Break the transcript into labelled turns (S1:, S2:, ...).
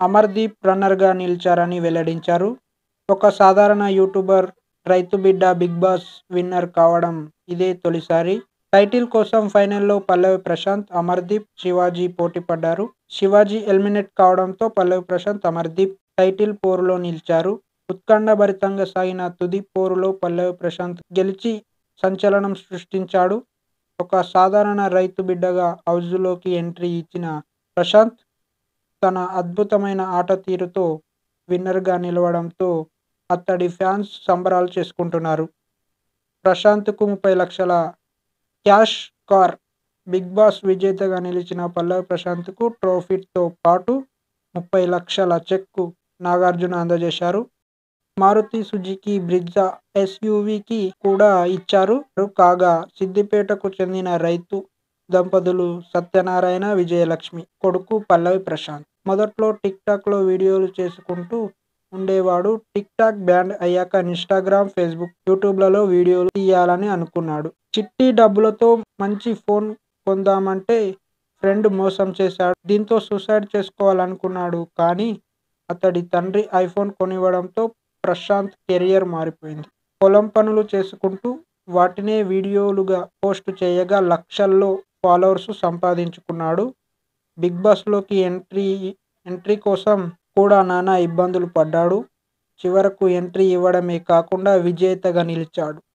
S1: అమర్‌దీప్ రన్నర్‌గా నిలిచారని వెల్లడించారు. ఒక సాధారణ యూట్యూబర్ రైతు బిడ్డ 'బిగ్ బాస్' విన్నర్ కావడం ఇదే తొలిసారి. టైటిల్ కోసం ఫైనల్‌లో పల్లవి ప్రశాంత్, అమర్‌దీప్, శివాజీ పోటీ పడ్డారు. శివాజీ ఎలిమినేట్ కావడంతో పల్లవి ప్రశాంత్, అమర్‌దీప్ టైటిల్ పోరులో నిలిచారు. ఉత్కంఠభరితంగా సాగిన తుది పోరులో పల్లవి ప్రశాంత్ గెలిచి సంచలనం సృష్టించాడు. ఒక సాధారణ రైతు బిడ్డగా హౌస్‌లోకి ఎంట్రీ ఇచ్చిన ప్రశాంత్ తన అద్భుతమైన ఆట తీరుతో విన్నర్‌గా నిలవడంతో అతడి ఫ్యాన్స్ సంబరాలు చేసుకుంటున్నారు. ప్రశాంత్‌కు 30,00,000 క్యాష్ కార్. 'బిగ్ బాస్' విజేతగా నిలిచిన పల్లవి ప్రశాంత్‌కు ట్రోఫీతో పాటు 30,00,000 చెక్కు నాగార్జున అందజేశారు. మారుతి సుజుకి బ్రిజా ఎస్యూవీకి కూడా ఇచ్చారు. కాగా సిద్దిపేటకు చెందిన రైతు దంపతులు సత్యనారాయణ, విజయలక్ష్మి కొడుకు పల్లవి ప్రశాంత్. మొదట్లో టిక్‌టాక్‌లో వీడియోలు చేసుకుంటూ ఉండేవాడు. టిక్‌టాక్ బ్యాన్ అయ్యాక ఇన్‌స్టాగ్రామ్, ఫేస్‌బుక్, యూట్యూబ్‌లలో వీడియోలు తీయాలని అనుకున్నాడు. చిట్టి డబ్బులతో మంచి ఫోన్ కొందామంటే ఫ్రెండ్ మోసం చేశాడు. దీంతో సూసైడ్ చేసుకోవాలనుకున్నాడు. కానీ అతడి తండ్రి ఐఫోన్ కొనివ్వడంతో ప్రశాంత్ కెరియర్ మారిపోయింది. పొలం పనులు చేసుకుంటూ వాటినే వీడియోలుగా పోస్ట్ చేయగా లక్షల్లో ఫాలోవర్స్ సంపాదించుకున్నాడు. 'బిగ్ బాస్'లోకి ఎంట్రీ కోసం కూడా నానా ఇబ్బందులు పడ్డాడు. చివరకు ఎంట్రీ ఇవ్వడమే కాకుండా విజేతగా నిలిచాడు.